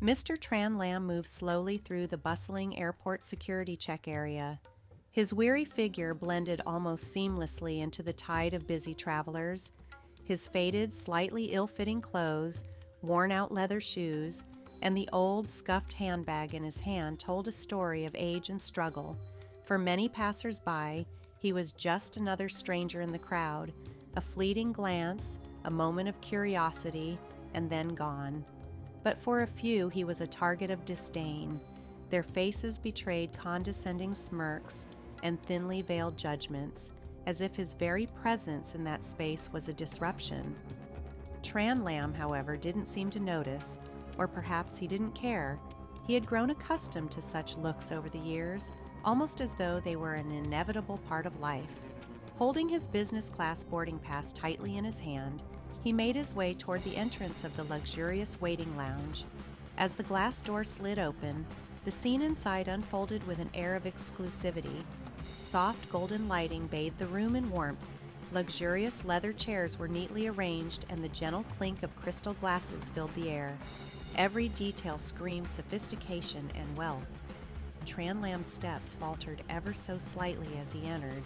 Mr. Tran Lam moved slowly through the bustling airport security check area. His weary figure blended almost seamlessly into the tide of busy travelers. His faded, slightly ill-fitting clothes, worn-out leather shoes, and the old, scuffed handbag in his hand told a story of age and struggle. For many passers-by, he was just another stranger in the crowd, a fleeting glance, a moment of curiosity, and then gone. But for a few, he was a target of disdain. Their faces betrayed condescending smirks and thinly veiled judgments, as if his very presence in that space was a disruption. Tran Lam, however, didn't seem to notice, or perhaps he didn't care. He had grown accustomed to such looks over the years, almost as though they were an inevitable part of life. Holding his business class boarding pass tightly in his hand, he made his way toward the entrance of the luxurious waiting lounge. As the glass door slid open, the scene inside unfolded with an air of exclusivity. Soft golden lighting bathed the room in warmth. Luxurious leather chairs were neatly arranged, and the gentle clink of crystal glasses filled the air. Every detail screamed sophistication and wealth. Tran Lam's steps faltered ever so slightly as he entered.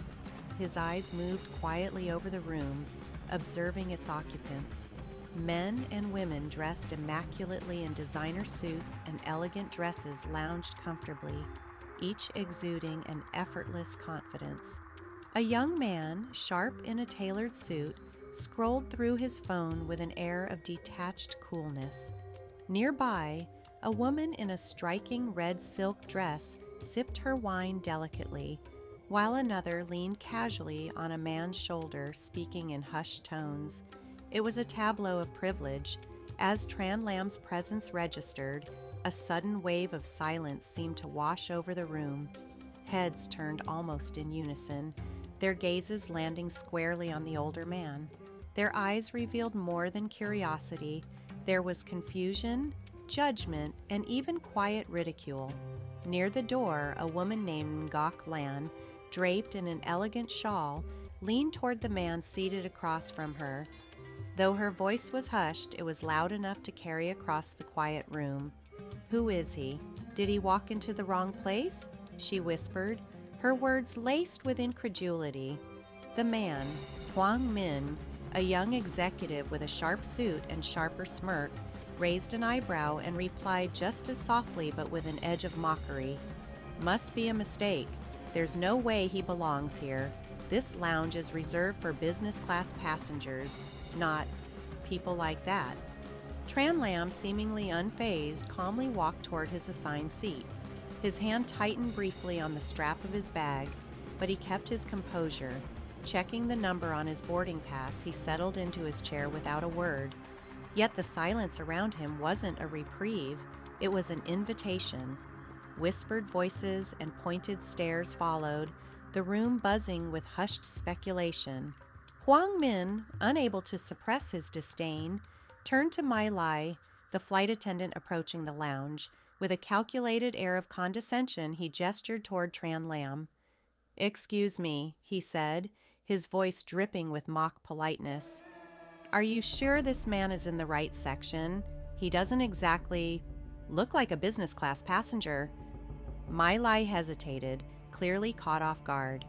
His eyes moved quietly over the room, observing its occupants. Men and women dressed immaculately in designer suits and elegant dresses lounged comfortably, each exuding an effortless confidence. A young man, sharp in a tailored suit, scrolled through his phone with an air of detached coolness. Nearby, a woman in a striking red silk dress sipped her wine delicately, while another leaned casually on a man's shoulder, speaking in hushed tones. It was a tableau of privilege. As Tran Lam's presence registered, a sudden wave of silence seemed to wash over the room. Heads turned almost in unison, their gazes landing squarely on the older man. Their eyes revealed more than curiosity. There was confusion, judgment, and even quiet ridicule. Near the door, a woman named Ngok Lan, draped in an elegant shawl, leaned toward the man seated across from her. Though her voice was hushed, it was loud enough to carry across the quiet room. "Who is he? Did he walk into the wrong place?" she whispered, her words laced with incredulity. The man, Huang Min, a young executive with a sharp suit and sharper smirk, raised an eyebrow and replied just as softly but with an edge of mockery. "Must be a mistake. There's no way he belongs here. This lounge is reserved for business class passengers, not people like that." Tran Lam, seemingly unfazed, calmly walked toward his assigned seat. His hand tightened briefly on the strap of his bag, but he kept his composure. Checking the number on his boarding pass, he settled into his chair without a word. Yet the silence around him wasn't a reprieve, it was an invitation. Whispered voices and pointed stares followed, the room buzzing with hushed speculation. Huang Min, unable to suppress his disdain, turned to Mai Lai, the flight attendant approaching the lounge. With a calculated air of condescension, he gestured toward Tran Lam. "Excuse me," he said, his voice dripping with mock politeness. "Are you sure this man is in the right section? He doesn't exactly look like a business class passenger." Mai Lai hesitated, clearly caught off guard.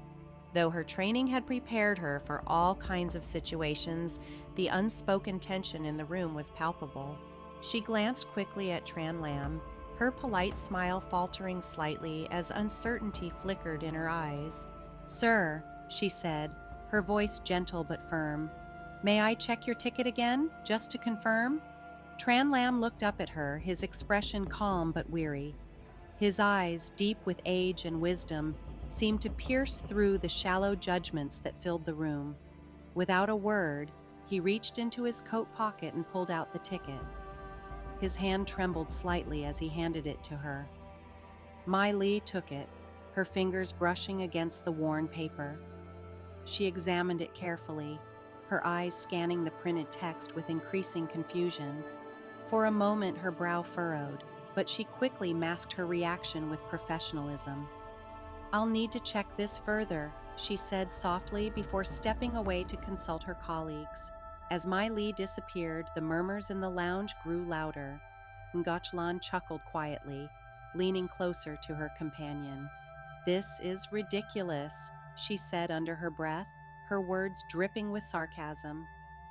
Though her training had prepared her for all kinds of situations, the unspoken tension in the room was palpable. She glanced quickly at Tran Lam, her polite smile faltering slightly as uncertainty flickered in her eyes. "Sir," she said, her voice gentle but firm, "may I check your ticket again, just to confirm?" Tran Lam looked up at her, his expression calm but weary. His eyes, deep with age and wisdom, seemed to pierce through the shallow judgments that filled the room. Without a word, he reached into his coat pocket and pulled out the ticket. His hand trembled slightly as he handed it to her. Mai Li took it, her fingers brushing against the worn paper. She examined it carefully, her eyes scanning the printed text with increasing confusion. For a moment her brow furrowed, but she quickly masked her reaction with professionalism. "I'll need to check this further," she said softly before stepping away to consult her colleagues. As Mai Li disappeared, the murmurs in the lounge grew louder. Ngachlan chuckled quietly, leaning closer to her companion. "This is ridiculous," she said under her breath, her words dripping with sarcasm.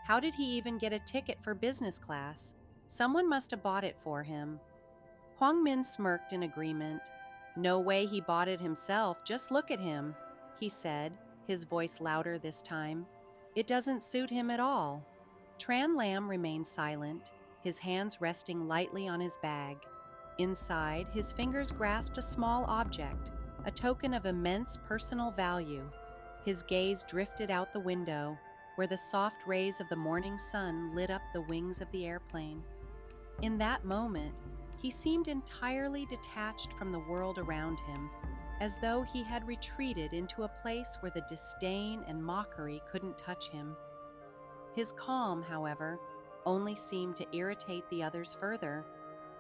"How did he even get a ticket for business class? Someone must have bought it for him." Huang Min smirked in agreement. "No way he bought it himself, just look at him," he said, his voice louder this time. "It doesn't suit him at all." Tran Lam remained silent, his hands resting lightly on his bag. Inside, his fingers grasped a small object, a token of immense personal value. His gaze drifted out the window, where the soft rays of the morning sun lit up the wings of the airplane. In that moment, he seemed entirely detached from the world around him, as though he had retreated into a place where the disdain and mockery couldn't touch him. His calm, however, only seemed to irritate the others further.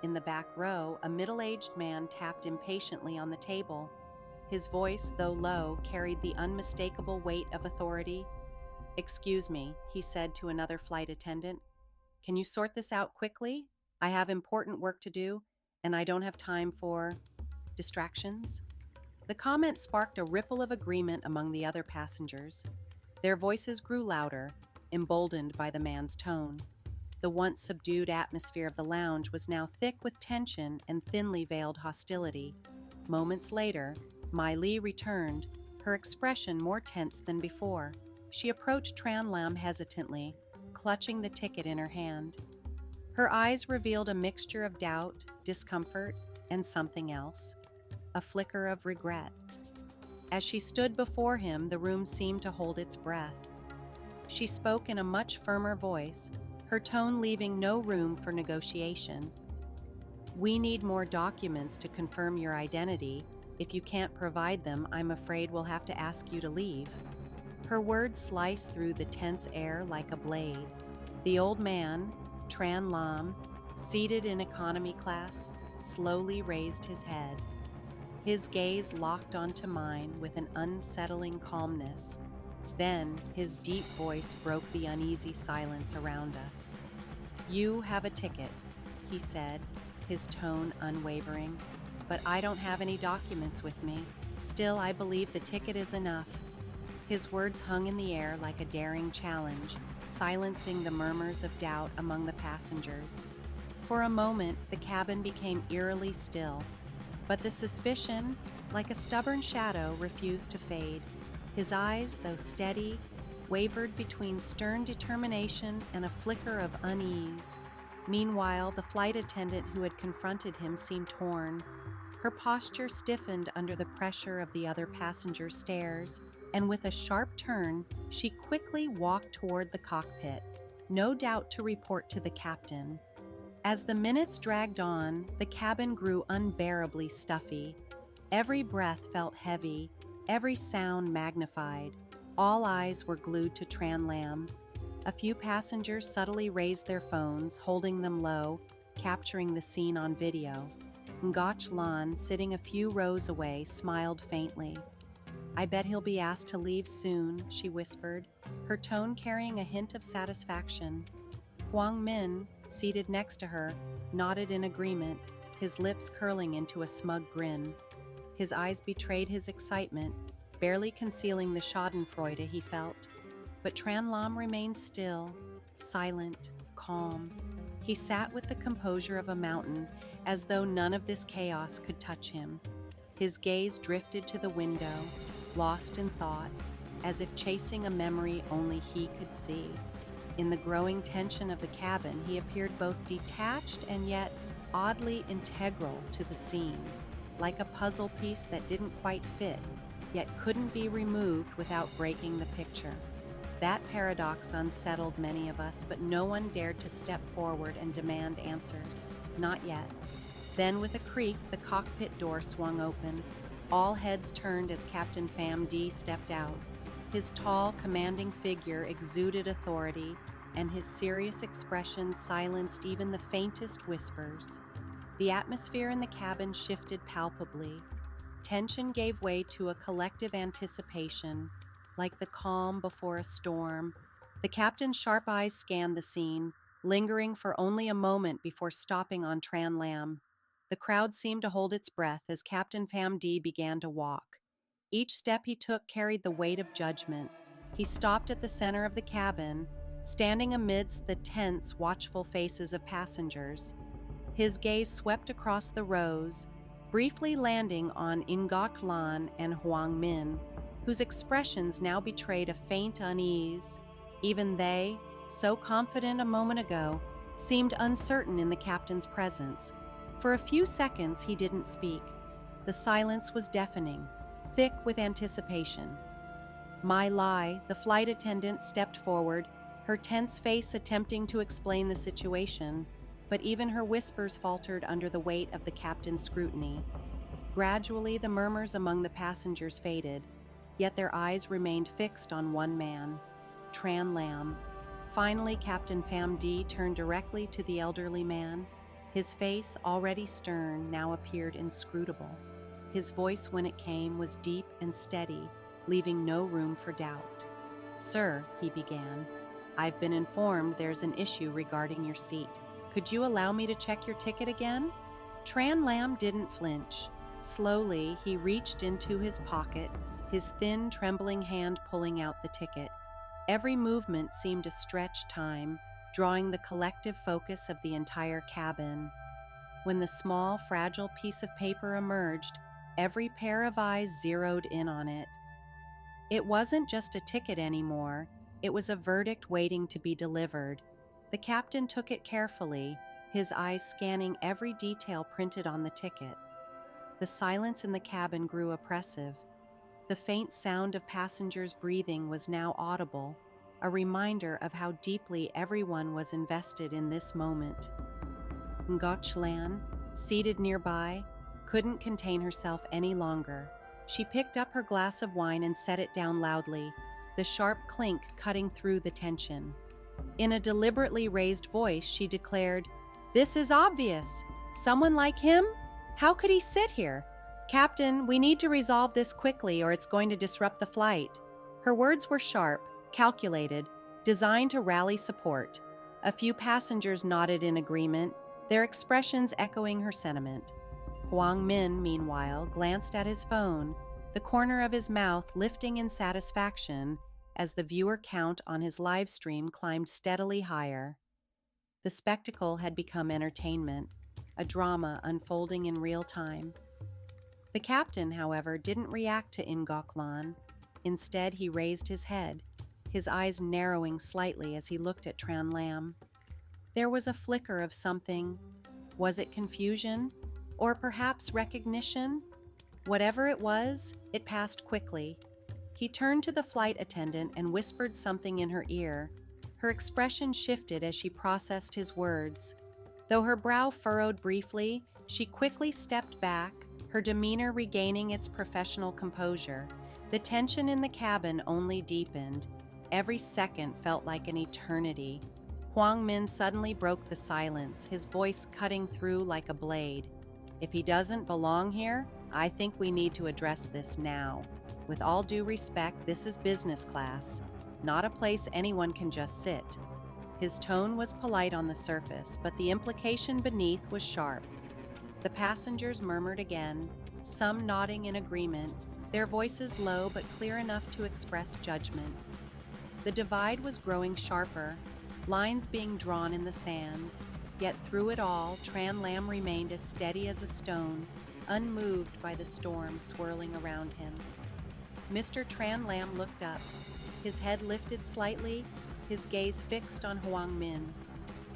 In the back row, a middle-aged man tapped impatiently on the table. His voice, though low, carried the unmistakable weight of authority. "Excuse me," he said to another flight attendant. "Can you sort this out quickly? I have important work to do, and I don't have time for distractions." The comment sparked a ripple of agreement among the other passengers. Their voices grew louder, emboldened by the man's tone. The once subdued atmosphere of the lounge was now thick with tension and thinly veiled hostility. Moments later, Mai Li returned, her expression more tense than before. She approached Tran Lam hesitantly, clutching the ticket in her hand. Her eyes revealed a mixture of doubt, discomfort, and something else, a flicker of regret. As she stood before him, the room seemed to hold its breath. She spoke in a much firmer voice, her tone leaving no room for negotiation. "We need more documents to confirm your identity. If you can't provide them, I'm afraid we'll have to ask you to leave." Her words sliced through the tense air like a blade. The old man, Tran Lam, seated in economy class, slowly raised his head. His gaze locked onto mine with an unsettling calmness. Then his deep voice broke the uneasy silence around us. "You have a ticket," he said, his tone unwavering, "but I don't have any documents with me. Still, I believe the ticket is enough." His words hung in the air like a daring challenge, silencing the murmurs of doubt among the passengers. For a moment, the cabin became eerily still, but the suspicion, like a stubborn shadow, refused to fade. His eyes, though steady, wavered between stern determination and a flicker of unease. Meanwhile, the flight attendant who had confronted him seemed torn. Her posture stiffened under the pressure of the other passengers' stares, and with a sharp turn, she quickly walked toward the cockpit, no doubt to report to the captain. As the minutes dragged on, the cabin grew unbearably stuffy. Every breath felt heavy, every sound magnified. All eyes were glued to Tran Lam. A few passengers subtly raised their phones, holding them low, capturing the scene on video. Ngoch Lan, sitting a few rows away, smiled faintly. "I bet he'll be asked to leave soon," she whispered, her tone carrying a hint of satisfaction. Huang Min, seated next to her, nodded in agreement, his lips curling into a smug grin. His eyes betrayed his excitement, barely concealing the schadenfreude he felt. But Tran Lam remained still, silent, calm. He sat with the composure of a mountain, as though none of this chaos could touch him. His gaze drifted to the window, lost in thought, as if chasing a memory only he could see. In the growing tension of the cabin, he appeared both detached and yet oddly integral to the scene, like a puzzle piece that didn't quite fit, yet couldn't be removed without breaking the picture. That paradox unsettled many of us, but no one dared to step forward and demand answers. Not yet. Then, with a creak, the cockpit door swung open. All heads turned as Captain Pham D stepped out. His tall, commanding figure exuded authority, and his serious expression silenced even the faintest whispers. The atmosphere in the cabin shifted palpably. Tension gave way to a collective anticipation, like the calm before a storm. The captain's sharp eyes scanned the scene, lingering for only a moment before stopping on Tran Lam. The crowd seemed to hold its breath as Captain Pham D began to walk. Each step he took carried the weight of judgment. He stopped at the center of the cabin, standing amidst the tense, watchful faces of passengers. His gaze swept across the rows, briefly landing on Ngoc Lan and Hoang Min, whose expressions now betrayed a faint unease. Even they, so confident a moment ago, seemed uncertain in the captain's presence. For a few seconds he didn't speak. The silence was deafening, thick with anticipation. My Lai, the flight attendant, stepped forward, her tense face attempting to explain the situation, but even her whispers faltered under the weight of the captain's scrutiny. Gradually, the murmurs among the passengers faded, yet their eyes remained fixed on one man, Tran Lam. Finally, Captain Pham D turned directly to the elderly man. His face, already stern, now appeared inscrutable. His voice, when it came, was deep and steady, leaving no room for doubt. "Sir," he began, "I've been informed there's an issue regarding your seat. Could you allow me to check your ticket again?" Tran Lam didn't flinch. Slowly, he reached into his pocket, his thin, trembling hand pulling out the ticket. Every movement seemed to stretch time, drawing the collective focus of the entire cabin. When the small, fragile piece of paper emerged, every pair of eyes zeroed in on it. It wasn't just a ticket anymore, it was a verdict waiting to be delivered. The captain took it carefully, his eyes scanning every detail printed on the ticket. The silence in the cabin grew oppressive. The faint sound of passengers breathing was now audible, a reminder of how deeply everyone was invested in this moment. Ngoc Lan, seated nearby, couldn't contain herself any longer. She picked up her glass of wine and set it down loudly, the sharp clink cutting through the tension. In a deliberately raised voice, she declared, "This is obvious. Someone like him? How could he sit here? Captain, we need to resolve this quickly or it's going to disrupt the flight." Her words were sharp, calculated, designed to rally support. A few passengers nodded in agreement, their expressions echoing her sentiment. Hoang Min, meanwhile, glanced at his phone, the corner of his mouth lifting in satisfaction as the viewer count on his live stream climbed steadily higher. The spectacle had become entertainment, a drama unfolding in real time. The captain, however, didn't react to Ngoc Lan. Instead, he raised his head, his eyes narrowing slightly as he looked at Tran Lam. There was a flicker of something. Was it confusion? Or perhaps recognition? Whatever it was, it passed quickly. He turned to the flight attendant and whispered something in her ear. Her expression shifted as she processed his words. Though her brow furrowed briefly, she quickly stepped back, her demeanor regaining its professional composure. The tension in the cabin only deepened. Every second felt like an eternity. Hoang Min suddenly broke the silence, his voice cutting through like a blade. "If he doesn't belong here, I think we need to address this now. With all due respect, this is business class, not a place anyone can just sit." His tone was polite on the surface, but the implication beneath was sharp. The passengers murmured again, some nodding in agreement, their voices low but clear enough to express judgment. The divide was growing sharper, lines being drawn in the sand, yet through it all, Tran Lam remained as steady as a stone, unmoved by the storm swirling around him. Mr. Tran Lam looked up, his head lifted slightly, his gaze fixed on Hoang Min,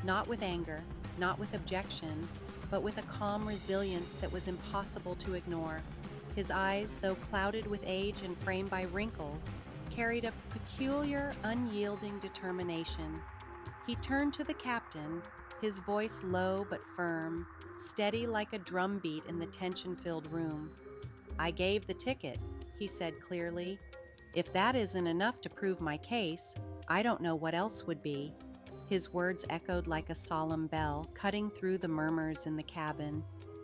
not with anger, not with objection, but with a calm resilience that was impossible to ignore. His eyes, though clouded with age and framed by wrinkles, carried a peculiar, unyielding determination. He turned to the captain, his voice low but firm, steady like a drumbeat in the tension-filled room. "I gave the ticket," he said clearly. "If that isn't enough to prove my case, I don't know what else would be." His words echoed like a solemn bell, cutting through the murmurs in the cabin.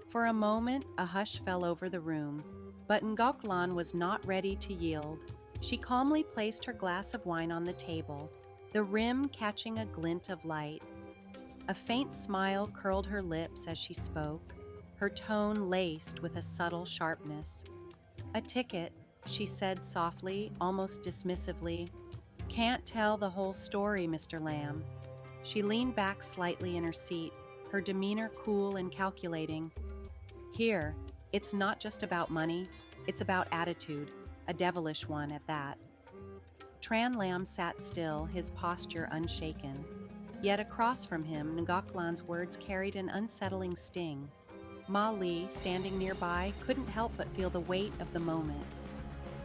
For a moment, a hush fell over the room, but Ngoc Lan was not ready to yield. She calmly placed her glass of wine on the table, the rim catching a glint of light. A faint smile curled her lips as she spoke, her tone laced with a subtle sharpness. "A ticket," she said softly, almost dismissively. "Can't tell the whole story, Mr. Lamb." She leaned back slightly in her seat, her demeanor cool and calculating. "Here, it's not just about money, it's about attitude, a devilish one at that." Tran Lam sat still, his posture unshaken. Yet across from him, Ngaklan's words carried an unsettling sting. Ma Li, standing nearby, couldn't help but feel the weight of the moment.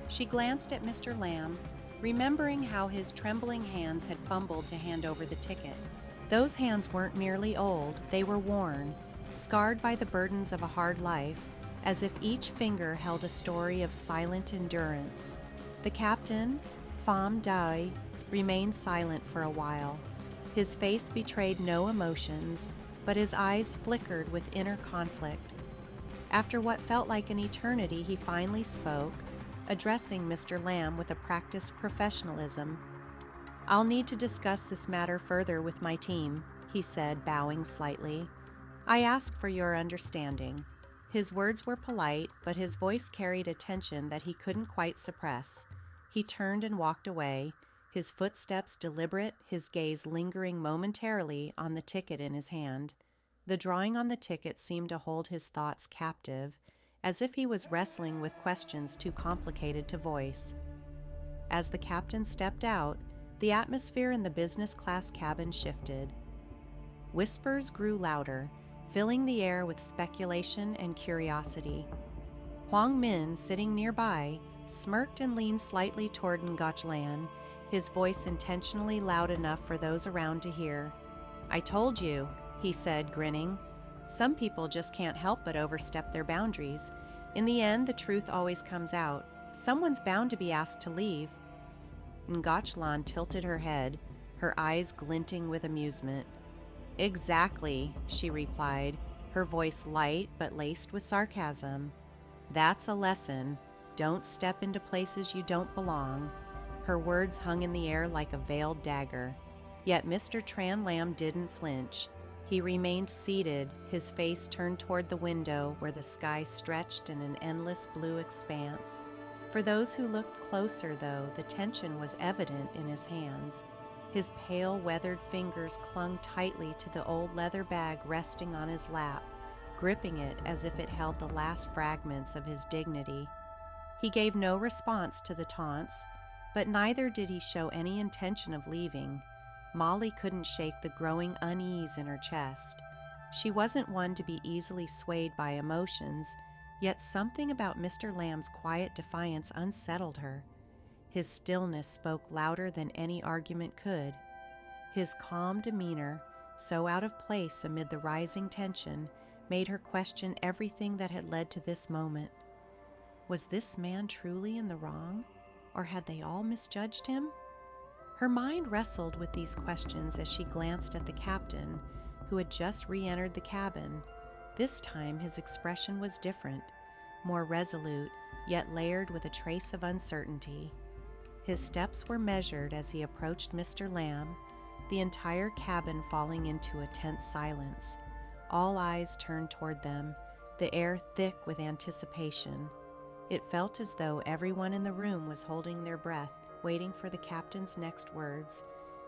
She glanced at Mr. Lamb, remembering how his trembling hands had fumbled to hand over the ticket. Those hands weren't merely old, they were worn, scarred by the burdens of a hard life, as if each finger held a story of silent endurance. The captain, Pham Dai, remained silent for a while. His face betrayed no emotions, but his eyes flickered with inner conflict. After what felt like an eternity, he finally spoke, addressing Mr. Lamb with a practiced professionalism. "I'll need to discuss this matter further with my team," he said, bowing slightly. "I ask for your understanding." His words were polite, but his voice carried a tension that he couldn't quite suppress. He turned and walked away, his footsteps deliberate, his gaze lingering momentarily on the ticket in his hand. The drawing on the ticket seemed to hold his thoughts captive, as if he was wrestling with questions too complicated to voice. As the captain stepped out, the atmosphere in the business class cabin shifted. Whispers grew louder, filling the air with speculation and curiosity. Huang Min, sitting nearby, smirked and leaned slightly toward Ngachlan, his voice intentionally loud enough for those around to hear. "I told you," he said, grinning. "Some people just can't help but overstep their boundaries. In the end, the truth always comes out. Someone's bound to be asked to leave." Ngachlan tilted her head, her eyes glinting with amusement. "Exactly," she replied, her voice light but laced with sarcasm. "That's a lesson. Don't step into places you don't belong." Her words hung in the air like a veiled dagger. Yet Mr. Tran Lam didn't flinch. He remained seated, his face turned toward the window where the sky stretched in an endless blue expanse. For those who looked closer, though, the tension was evident in his hands. His pale, weathered fingers clung tightly to the old leather bag resting on his lap, gripping it as if it held the last fragments of his dignity. He gave no response to the taunts, but neither did he show any intention of leaving. Molly couldn't shake the growing unease in her chest. She wasn't one to be easily swayed by emotions, yet something about Mr. Lamb's quiet defiance unsettled her. His stillness spoke louder than any argument could. His calm demeanor, so out of place amid the rising tension, made her question everything that had led to this moment. Was this man truly in the wrong, or had they all misjudged him? Her mind wrestled with these questions as she glanced at the captain, who had just re-entered the cabin. This time his expression was different, more resolute, yet layered with a trace of uncertainty. His steps were measured as he approached Mr. Lamb, the entire cabin falling into a tense silence. All eyes turned toward them, the air thick with anticipation. It felt as though everyone in the room was holding their breath, waiting for the captain's next words.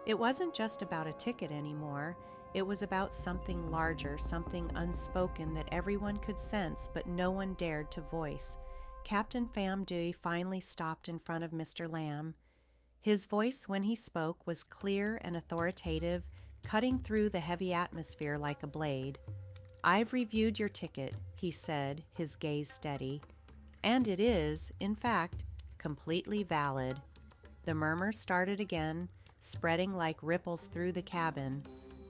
It wasn't just about a ticket anymore. It was about something larger, something unspoken that everyone could sense but no one dared to voice. Captain Pham Dui finally stopped in front of Mr. Lamb. His voice, when he spoke, was clear and authoritative, cutting through the heavy atmosphere like a blade. "I've reviewed your ticket," he said, his gaze steady. "And it is, in fact, completely valid." The murmur started again, spreading like ripples through the cabin.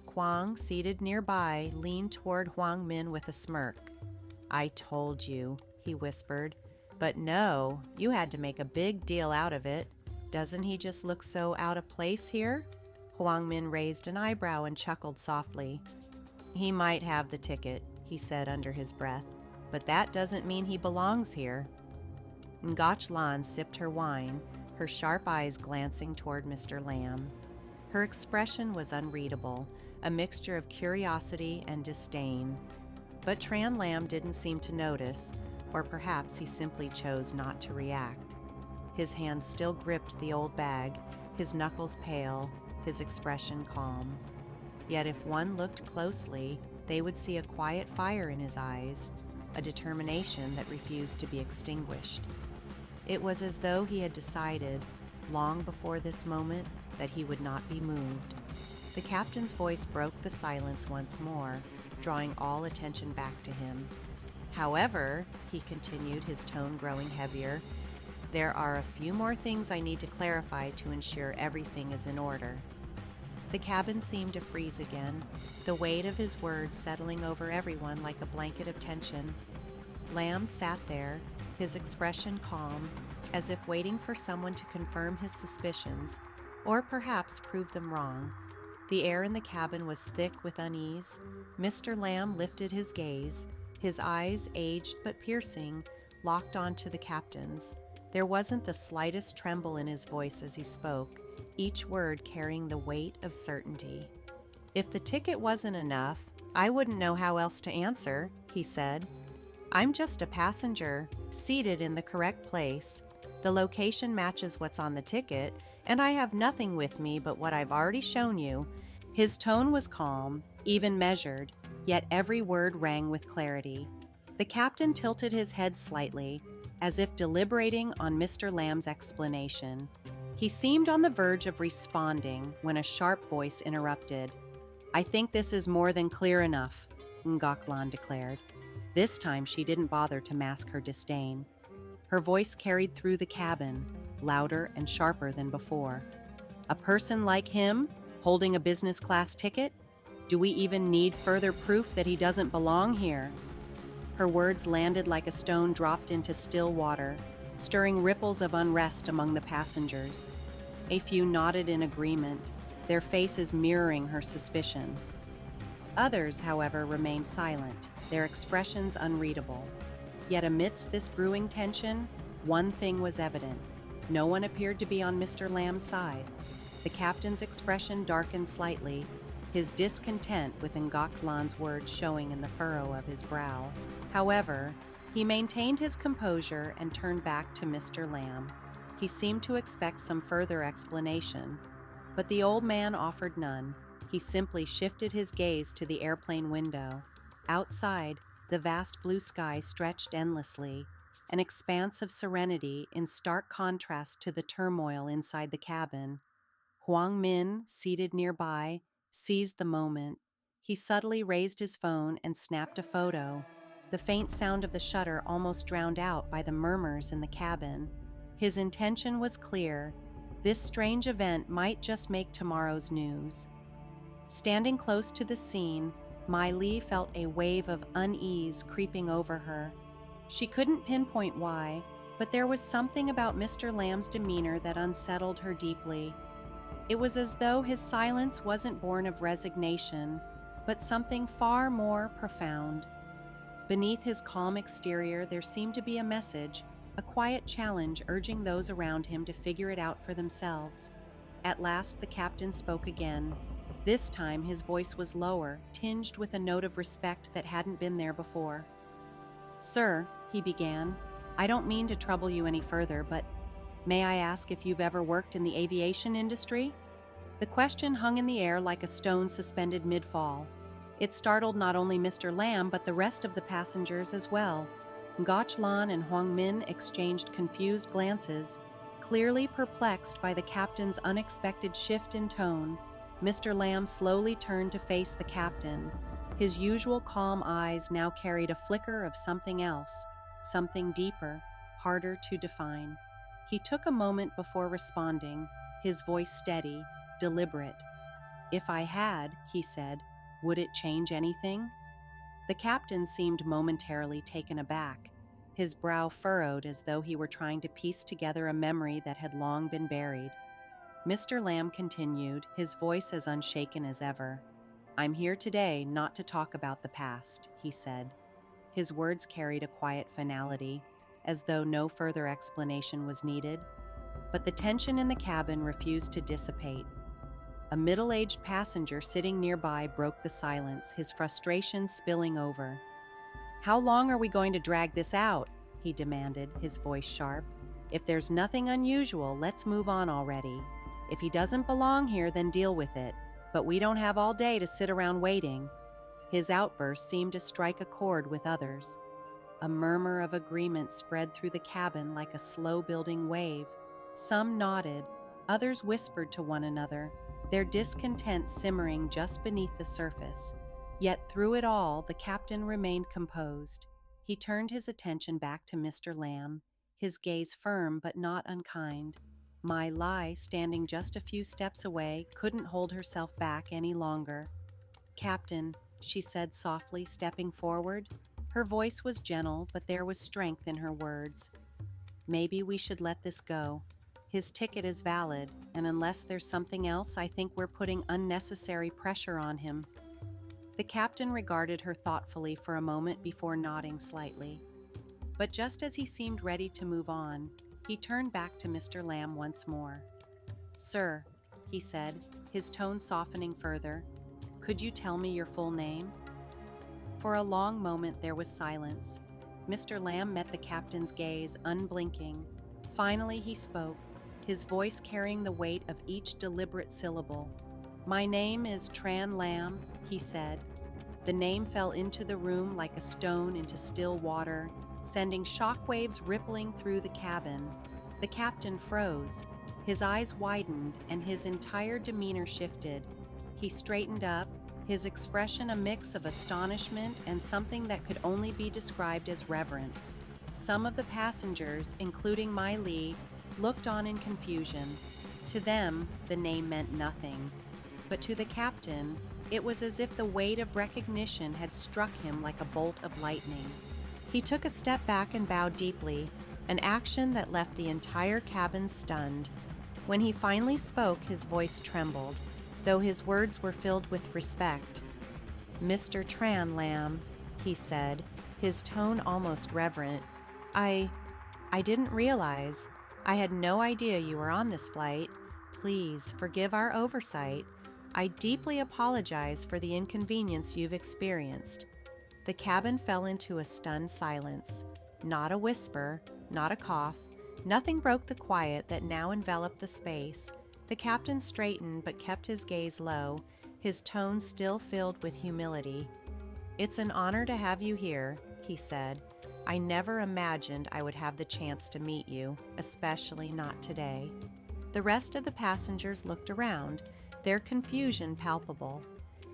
Kwang, seated nearby, leaned toward Huang Min with a smirk. "I told you," he whispered. "But no, you had to make a big deal out of it. Doesn't he just look so out of place here?" Huang Min raised an eyebrow and chuckled softly. "He might have the ticket," he said under his breath, "but that doesn't mean he belongs here." Ngachlan sipped her wine, her sharp eyes glancing toward Mr. Lamb. Her expression was unreadable, a mixture of curiosity and disdain. But Tran Lam didn't seem to notice, or perhaps he simply chose not to react. His hand still gripped the old bag, his knuckles pale, his expression calm. Yet if one looked closely, they would see a quiet fire in his eyes, a determination that refused to be extinguished. It was as though he had decided, long before this moment, that he would not be moved. The captain's voice broke the silence once more, drawing all attention back to him. "However," he continued, his tone growing heavier, "there are a few more things I need to clarify to ensure everything is in order." The cabin seemed to freeze again, the weight of his words settling over everyone like a blanket of tension. Lamb sat there, his expression calm, as if waiting for someone to confirm his suspicions, or perhaps prove them wrong. The air in the cabin was thick with unease. Mr. Lamb lifted his gaze, his eyes, aged but piercing, locked onto the captain's. There wasn't the slightest tremble in his voice as he spoke, each word carrying the weight of certainty. "If the ticket wasn't enough, I wouldn't know how else to answer," he said. "I'm just a passenger, seated in the correct place. The location matches what's on the ticket, and I have nothing with me but what I've already shown you." His tone was calm, even measured, yet every word rang with clarity. The captain tilted his head slightly, as if deliberating on Mr. Lamb's explanation. He seemed on the verge of responding when a sharp voice interrupted. "I think this is more than clear enough," Ngaklan declared. This time she didn't bother to mask her disdain. Her voice carried through the cabin, louder and sharper than before. "A person like him, holding a business class ticket? Do we even need further proof that he doesn't belong here?" Her words landed like a stone dropped into still water, stirring ripples of unrest among the passengers. A few nodded in agreement, their faces mirroring her suspicion. Others, however, remained silent, their expressions unreadable. Yet amidst this brewing tension, one thing was evident. No one appeared to be on Mr. Lamb's side. The captain's expression darkened slightly, his discontent with Ngaklan's words showing in the furrow of his brow. However, he maintained his composure and turned back to Mr. Lamb. He seemed to expect some further explanation, but the old man offered none. He simply shifted his gaze to the airplane window. Outside, the vast blue sky stretched endlessly, an expanse of serenity in stark contrast to the turmoil inside the cabin. Huang Min, seated nearby, seized the moment. He subtly raised his phone and snapped a photo, the faint sound of the shutter almost drowned out by the murmurs in the cabin. His intention was clear. This strange event might just make tomorrow's news. Standing close to the scene, Mai Li felt a wave of unease creeping over her. She couldn't pinpoint why, but there was something about Mr. Lamb's demeanor that unsettled her deeply. It was as though his silence wasn't born of resignation, but something far more profound. Beneath his calm exterior, there seemed to be a message, a quiet challenge urging those around him to figure it out for themselves. At last, the captain spoke again. This time, his voice was lower, tinged with a note of respect that hadn't been there before. "Sir," he began, "I don't mean to trouble you any further, but may I ask if you've ever worked in the aviation industry?" The question hung in the air like a stone suspended mid-fall. It startled not only Mr. Lamb, but the rest of the passengers as well. Gach Lan and Huang Min exchanged confused glances, clearly perplexed by the captain's unexpected shift in tone. Mr. Lamb slowly turned to face the captain. His usual calm eyes now carried a flicker of something else, something deeper, harder to define. He took a moment before responding, his voice steady, deliberate. "If I had," he said, "would it change anything?" The captain seemed momentarily taken aback, his brow furrowed as though he were trying to piece together a memory that had long been buried. Mr. Lamb continued, his voice as unshaken as ever. "I'm here today not to talk about the past," he said. His words carried a quiet finality, as though no further explanation was needed. But the tension in the cabin refused to dissipate. A middle-aged passenger sitting nearby broke the silence, his frustration spilling over. "How long are we going to drag this out?" he demanded, his voice sharp. "If there's nothing unusual, let's move on already. If he doesn't belong here, then deal with it. But we don't have all day to sit around waiting." His outburst seemed to strike a chord with others. A murmur of agreement spread through the cabin like a slow-building wave. Some nodded, others whispered to one another, their discontent simmering just beneath the surface. Yet through it all, the captain remained composed. He turned his attention back to Mr. Lamb, his gaze firm but not unkind. My Lai, standing just a few steps away, couldn't hold herself back any longer. "Captain," she said softly, stepping forward. Her voice was gentle, but there was strength in her words. "Maybe we should let this go. His ticket is valid, and unless there's something else, I think we're putting unnecessary pressure on him." The captain regarded her thoughtfully for a moment before nodding slightly. But just as he seemed ready to move on, he turned back to Mr. Lamb once more. "Sir," he said, his tone softening further, "could you tell me your full name?" For a long moment there was silence. Mr. Lamb met the captain's gaze, unblinking. Finally he spoke, his voice carrying the weight of each deliberate syllable. "My name is Tran Lam," he said. The name fell into the room like a stone into still water, sending shockwaves rippling through the cabin. The captain froze. His eyes widened and his entire demeanor shifted. He straightened up, his expression a mix of astonishment and something that could only be described as reverence. Some of the passengers, including Mai Li, looked on in confusion. To them, the name meant nothing. But to the captain, it was as if the weight of recognition had struck him like a bolt of lightning. He took a step back and bowed deeply, an action that left the entire cabin stunned. When he finally spoke, his voice trembled, though his words were filled with respect. "Mr. Tran Lam," he said, his tone almost reverent. I didn't realize. I had no idea you were on this flight. Please forgive our oversight. I deeply apologize for the inconvenience you've experienced." The cabin fell into a stunned silence. Not a whisper, not a cough. Nothing broke the quiet that now enveloped the space. The captain straightened but kept his gaze low, his tone still filled with humility. "It's an honor to have you here," he said. "I never imagined I would have the chance to meet you, especially not today." The rest of the passengers looked around, their confusion palpable.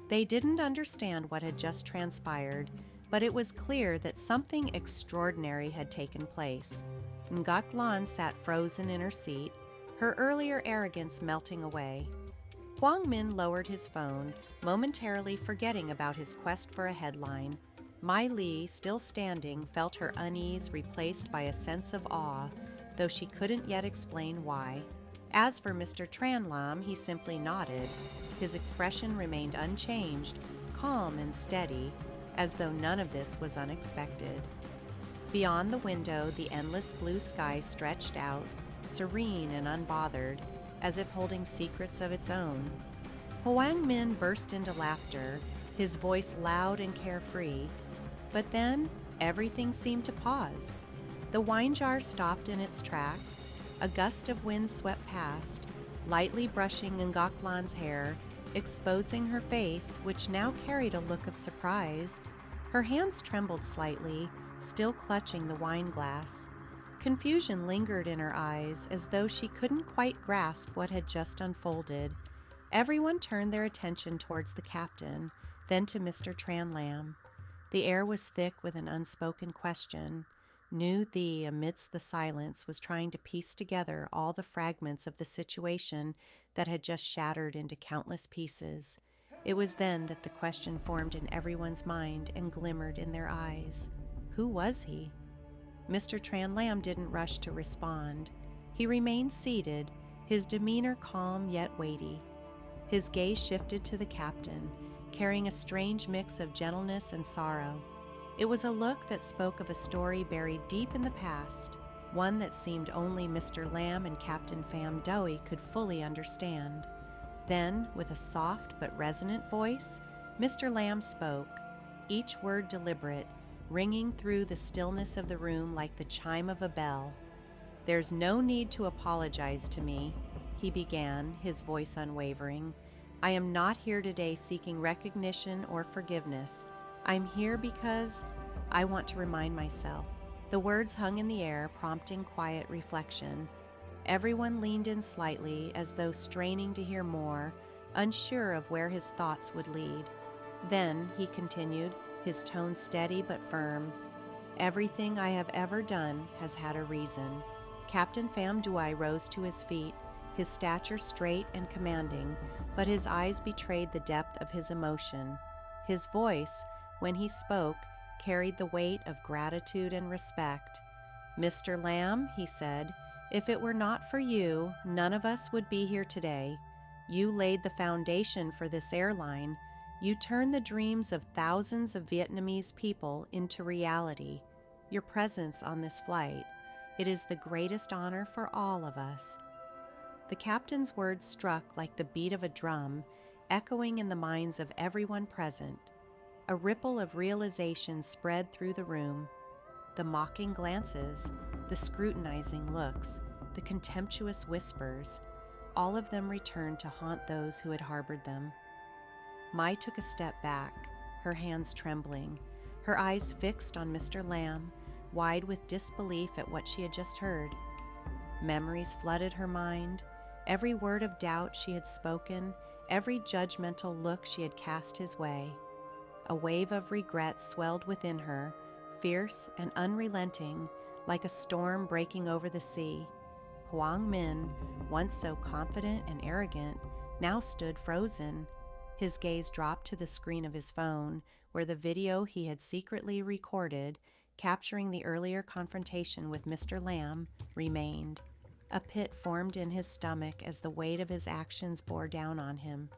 They didn't understand what had just transpired, but it was clear that something extraordinary had taken place. Ngak Lan sat frozen in her seat, her earlier arrogance melting away. Huang Min lowered his phone, momentarily forgetting about his quest for a headline. Mai Li, still standing, felt her unease replaced by a sense of awe, though she couldn't yet explain why. As for Mr. Tran Lam, he simply nodded. His expression remained unchanged, calm and steady, as though none of this was unexpected. Beyond the window, the endless blue sky stretched out, serene and unbothered, as if holding secrets of its own. Huang Min burst into laughter, his voice loud and carefree. But then, everything seemed to pause. The wine jar stopped in its tracks. A gust of wind swept past, lightly brushing Ngak Lan's hair, exposing her face, which now carried a look of surprise. Her hands trembled slightly, still clutching the wine glass. Confusion lingered in her eyes, as though she couldn't quite grasp what had just unfolded. Everyone turned their attention towards the captain, then to Mr. Tran Lam. The air was thick with an unspoken question. Nu Thi, amidst the silence, was trying to piece together all the fragments of the situation that had just shattered into countless pieces. It was then that the question formed in everyone's mind and glimmered in their eyes. Who was he? Mr. Tran Lam didn't rush to respond. He remained seated, his demeanor calm yet weighty. His gaze shifted to the captain, carrying a strange mix of gentleness and sorrow. It was a look that spoke of a story buried deep in the past, one that seemed only Mr. Lam and Captain Pham Doey could fully understand. Then, with a soft but resonant voice, Mr. Lamb spoke, each word deliberate, ringing through the stillness of the room like the chime of a bell. "There's no need to apologize to me," he began, his voice unwavering. "I am not here today seeking recognition or forgiveness. I'm here because I want to remind myself." The words hung in the air, prompting quiet reflection. Everyone leaned in slightly, as though straining to hear more, unsure of where his thoughts would lead. Then, he continued, his tone steady but firm, "Everything I have ever done has had a reason." Captain Famdouai rose to his feet, his stature straight and commanding, but his eyes betrayed the depth of his emotion. His voice, when he spoke, carried the weight of gratitude and respect. "Mr. Lamb," he said, "if it were not for you, none of us would be here today. You laid the foundation for this airline. You turned the dreams of thousands of Vietnamese people into reality. Your presence on this flight, it is the greatest honor for all of us." The captain's words struck like the beat of a drum, echoing in the minds of everyone present. A ripple of realization spread through the room. The mocking glances, the scrutinizing looks, the contemptuous whispers, all of them returned to haunt those who had harbored them. Mai took a step back, her hands trembling, her eyes fixed on Mr. Lamb, wide with disbelief at what she had just heard. Memories flooded her mind, every word of doubt she had spoken, every judgmental look she had cast his way. A wave of regret swelled within her, fierce and unrelenting, like a storm breaking over the sea. Hoang Minh, once so confident and arrogant, now stood frozen. His gaze dropped to the screen of his phone, where the video he had secretly recorded, capturing the earlier confrontation with Mr. Lamb, remained. A pit formed in his stomach as the weight of his actions bore down on him.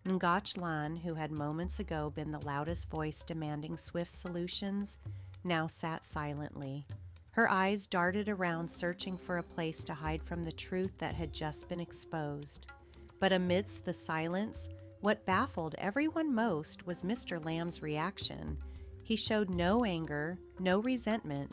Ngoc Lan, who had moments ago been the loudest voice demanding swift solutions, now sat silently. Her eyes darted around, searching for a place to hide from the truth that had just been exposed. But amidst the silence, what baffled everyone most was Mr. Lamb's reaction. He showed no anger, no resentment.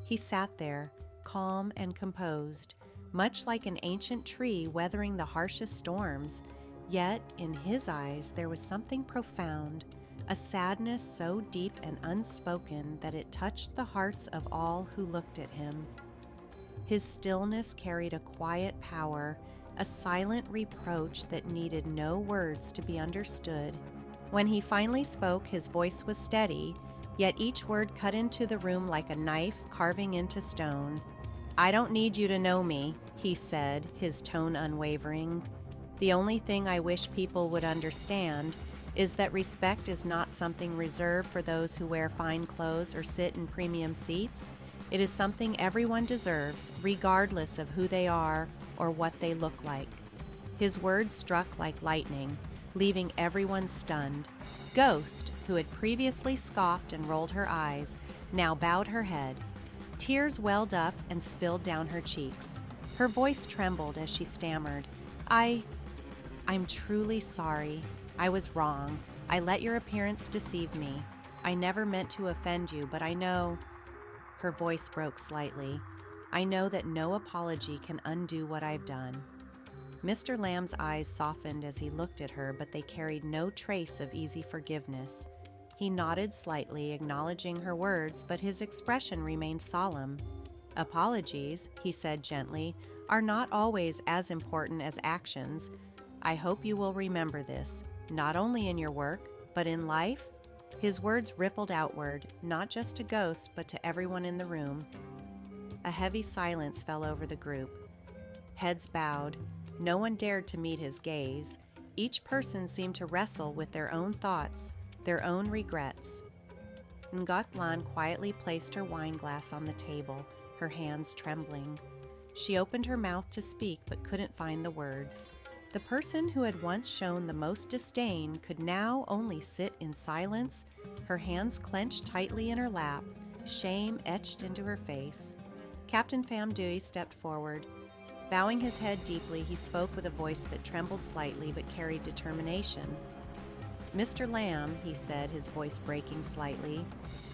He sat there, calm and composed, much like an ancient tree weathering the harshest storms. Yet, in his eyes, there was something profound, a sadness so deep and unspoken that it touched the hearts of all who looked at him. His stillness carried a quiet power, a silent reproach that needed no words to be understood. When he finally spoke, his voice was steady, yet each word cut into the room like a knife carving into stone. "I don't need you to know me," he said, his tone unwavering. "The only thing I wish people would understand is that respect is not something reserved for those who wear fine clothes or sit in premium seats. It is something everyone deserves, regardless of who they are or what they look like." His words struck like lightning, leaving everyone stunned. Ghost, who had previously scoffed and rolled her eyes, now bowed her head. Tears welled up and spilled down her cheeks. Her voice trembled as she stammered, I'm truly sorry. I was wrong. I let your appearance deceive me. I never meant to offend you, but I know—" Her voice broke slightly. "I know that no apology can undo what I've done." Mr. Lamb's eyes softened as he looked at her, but they carried no trace of easy forgiveness. He nodded slightly, acknowledging her words, but his expression remained solemn. "Apologies," he said gently, "are not always as important as actions. I hope you will remember this, not only in your work, but in life." His words rippled outward, not just to Ghost, but to everyone in the room. A heavy silence fell over the group. Heads bowed. No one dared to meet his gaze. Each person seemed to wrestle with their own thoughts, their own regrets. Ngoc Lan quietly placed her wine glass on the table, her hands trembling. She opened her mouth to speak but couldn't find the words. The person who had once shown the most disdain could now only sit in silence, her hands clenched tightly in her lap, shame etched into her face. Captain Pham Duy stepped forward. Bowing his head deeply, he spoke with a voice that trembled slightly but carried determination. "Mr. Lamb," he said, his voice breaking slightly,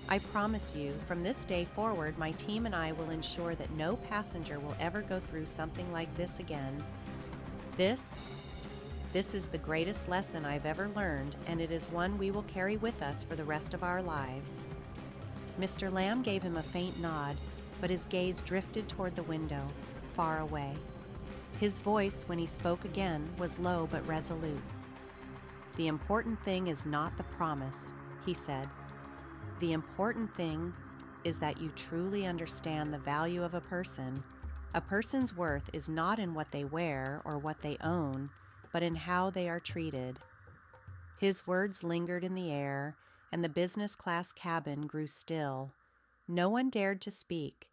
"I promise you, from this day forward, my team and I will ensure that no passenger will ever go through something like this again. This is the greatest lesson I've ever learned, and it is one we will carry with us for the rest of our lives." Mr. Lamb gave him a faint nod, but his gaze drifted toward the window, far away. His voice, when he spoke again, was low but resolute. "The important thing is not the promise," he said. "The important thing is that you truly understand the value of a person. A person's worth is not in what they wear or what they own, but in how they are treated." His words lingered in the air, and the business class cabin grew still. No one dared to speak,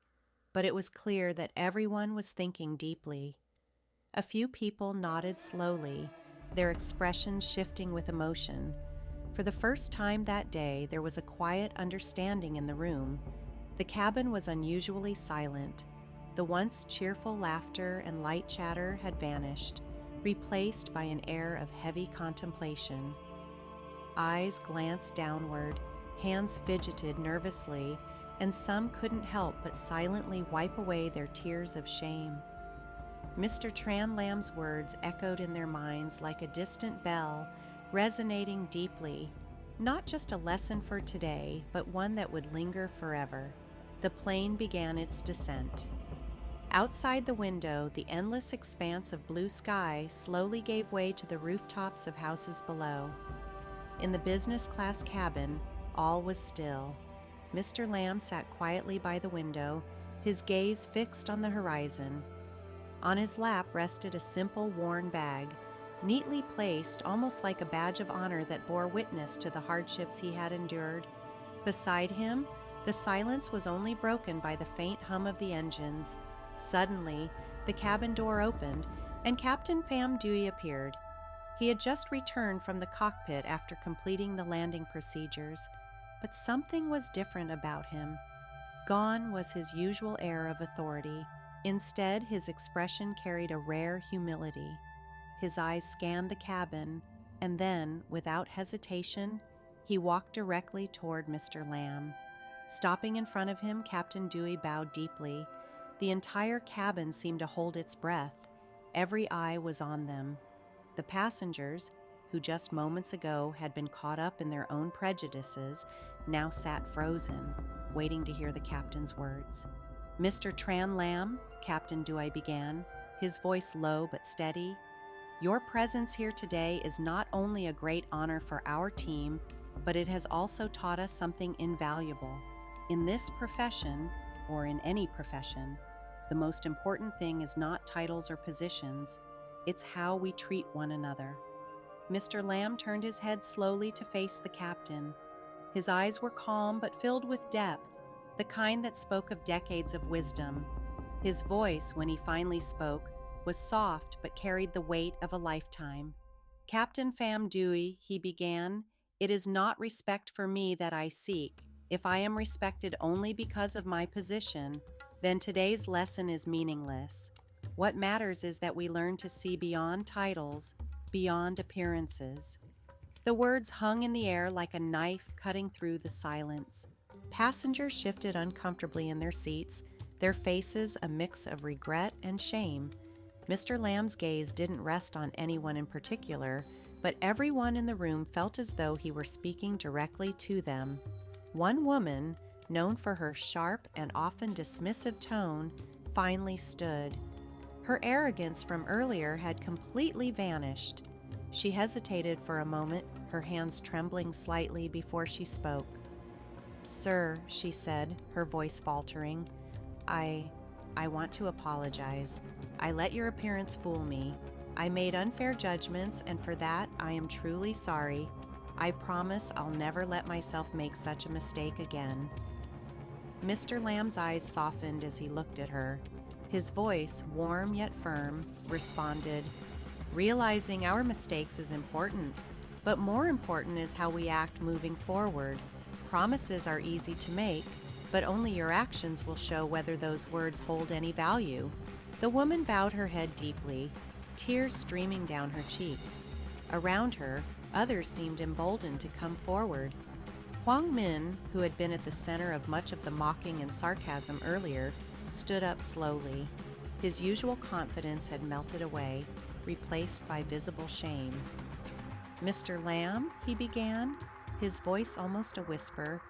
but it was clear that everyone was thinking deeply. A few people nodded slowly, their expressions shifting with emotion. For the first time that day, there was a quiet understanding in the room. The cabin was unusually silent. The once cheerful laughter and light chatter had vanished, replaced by an air of heavy contemplation. Eyes glanced downward, hands fidgeted nervously, and some couldn't help but silently wipe away their tears of shame. Mr. Tran Lamb's words echoed in their minds like a distant bell, resonating deeply. Not just a lesson for today, but one that would linger forever. The plane began its descent. Outside the window, the endless expanse of blue sky slowly gave way to the rooftops of houses below. In the business class cabin, all was still. Mr. Lamb sat quietly by the window, his gaze fixed on the horizon. On his lap rested a simple worn bag, neatly placed almost like a badge of honor that bore witness to the hardships he had endured. Beside him, the silence was only broken by the faint hum of the engines. Suddenly, the cabin door opened, and Captain Pham Dewey appeared. He had just returned from the cockpit after completing the landing procedures, but something was different about him. Gone was his usual air of authority. Instead, his expression carried a rare humility. His eyes scanned the cabin, and then, without hesitation, he walked directly toward Mr. Lamb. Stopping in front of him, Captain Dewey bowed deeply. The entire cabin seemed to hold its breath. Every eye was on them. The passengers, who just moments ago had been caught up in their own prejudices, now sat frozen, waiting to hear the captain's words. "Mr. Tran Lamb," Captain Dewey began, his voice low but steady, "your presence here today is not only a great honor for our team, but it has also taught us something invaluable. In this profession, or in any profession, the most important thing is not titles or positions, it's how we treat one another." Mr. Lamb turned his head slowly to face the captain. His eyes were calm but filled with depth, the kind that spoke of decades of wisdom. His voice, when he finally spoke, was soft but carried the weight of a lifetime. "Captain Pham Dewey," he began, "it is not respect for me that I seek. If I am respected only because of my position, then today's lesson is meaningless. What matters is that we learn to see beyond titles, beyond appearances." The words hung in the air like a knife cutting through the silence. Passengers shifted uncomfortably in their seats, their faces a mix of regret and shame. Mr. Lamb's gaze didn't rest on anyone in particular, but everyone in the room felt as though he were speaking directly to them. One woman, known for her sharp and often dismissive tone, finally stood. Her arrogance from earlier had completely vanished. She hesitated for a moment, her hands trembling slightly before she spoke. "Sir," she said, her voice faltering, I want to apologize. I let your appearance fool me. I made unfair judgments, and for that I am truly sorry. I promise I'll never let myself make such a mistake again." Mr. Lamb's eyes softened as he looked at her. His voice, warm yet firm, responded, "Realizing our mistakes is important, but more important is how we act moving forward. Promises are easy to make, but only your actions will show whether those words hold any value. The woman bowed her head deeply, tears streaming down her cheeks. Around her, others seemed emboldened to come forward. Huang Min, who had been at the center of much of the mocking and sarcasm earlier, stood up slowly. His usual confidence had melted away, replaced by visible shame. "Mr. Lamb," he began, his voice almost a whisper,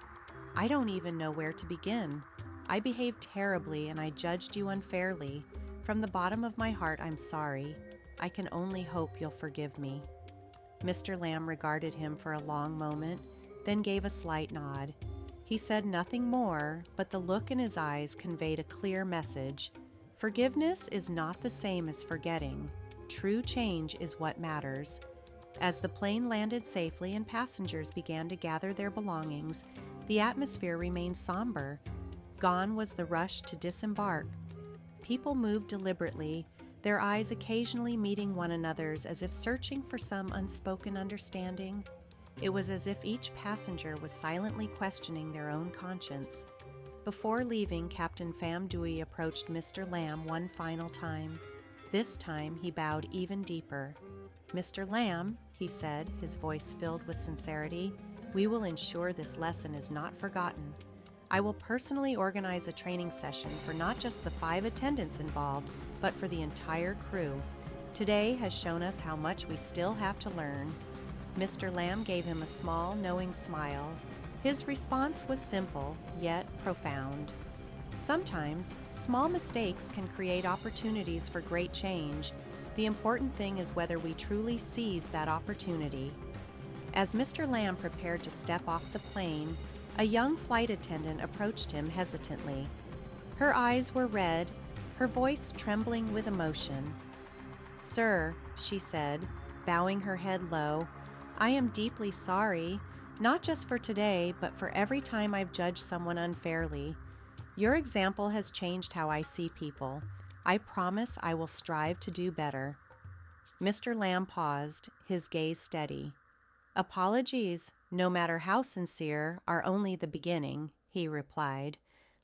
"I don't even know where to begin. I behaved terribly and I judged you unfairly. From the bottom of my heart, I'm sorry. I can only hope you'll forgive me." Mr. Lamb regarded him for a long moment, then gave a slight nod. He said nothing more, but the look in his eyes conveyed a clear message. Forgiveness is not the same as forgetting. True change is what matters. As the plane landed safely and passengers began to gather their belongings, the atmosphere remained somber. Gone was the rush to disembark. People moved deliberately, their eyes occasionally meeting one another's as if searching for some unspoken understanding. It was as if each passenger was silently questioning their own conscience. Before leaving, Captain Pham Dui approached Mr. Lamb one final time. This time he bowed even deeper. "Mr. Lamb," he said, his voice filled with sincerity, "we will ensure this lesson is not forgotten. I will personally organize a training session for not just the 5 attendants involved, but for the entire crew. Today has shown us how much we still have to learn." Mr. Lamb gave him a small, knowing smile. His response was simple, yet profound. Sometimes, small mistakes can create opportunities for great change. The important thing is whether we truly seize that opportunity. As Mr. Lamb prepared to step off the plane, a young flight attendant approached him hesitantly. Her eyes were red, her voice trembling with emotion. "Sir," she said, bowing her head low, "I am deeply sorry, not just for today, but for every time I've judged someone unfairly. Your example has changed how I see people. I promise I will strive to do better." Mr. Lamb paused, his gaze steady. "Apologies, no matter how sincere, are only the beginning," he replied.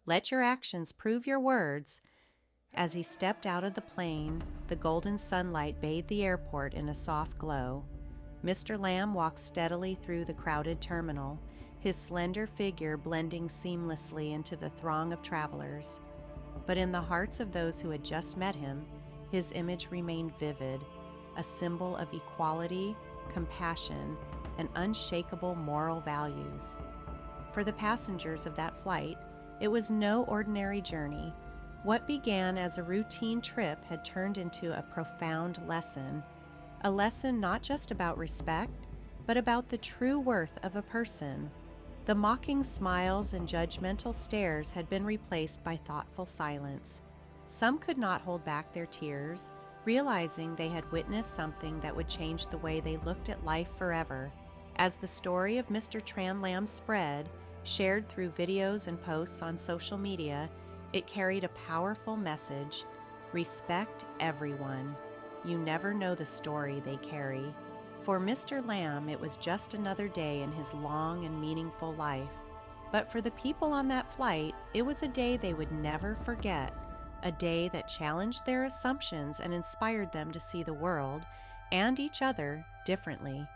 "Let your actions prove your words." As he stepped out of the plane, the golden sunlight bathed the airport in a soft glow. Mr. Lamb walked steadily through the crowded terminal, his slender figure blending seamlessly into the throng of travelers. But in the hearts of those who had just met him, his image remained vivid, a symbol of equality, compassion, and unshakable moral values. For the passengers of that flight, it was no ordinary journey. What began as a routine trip had turned into a profound lesson. A lesson not just about respect, but about the true worth of a person. The mocking smiles and judgmental stares had been replaced by thoughtful silence. Some could not hold back their tears, realizing they had witnessed something that would change the way they looked at life forever. As the story of Mr. Tran Lam spread, shared through videos and posts on social media, it carried a powerful message: respect everyone. You never know the story they carry. For Mr. Lamb, it was just another day in his long and meaningful life. But for the people on that flight, it was a day they would never forget, a day that challenged their assumptions and inspired them to see the world and each other differently.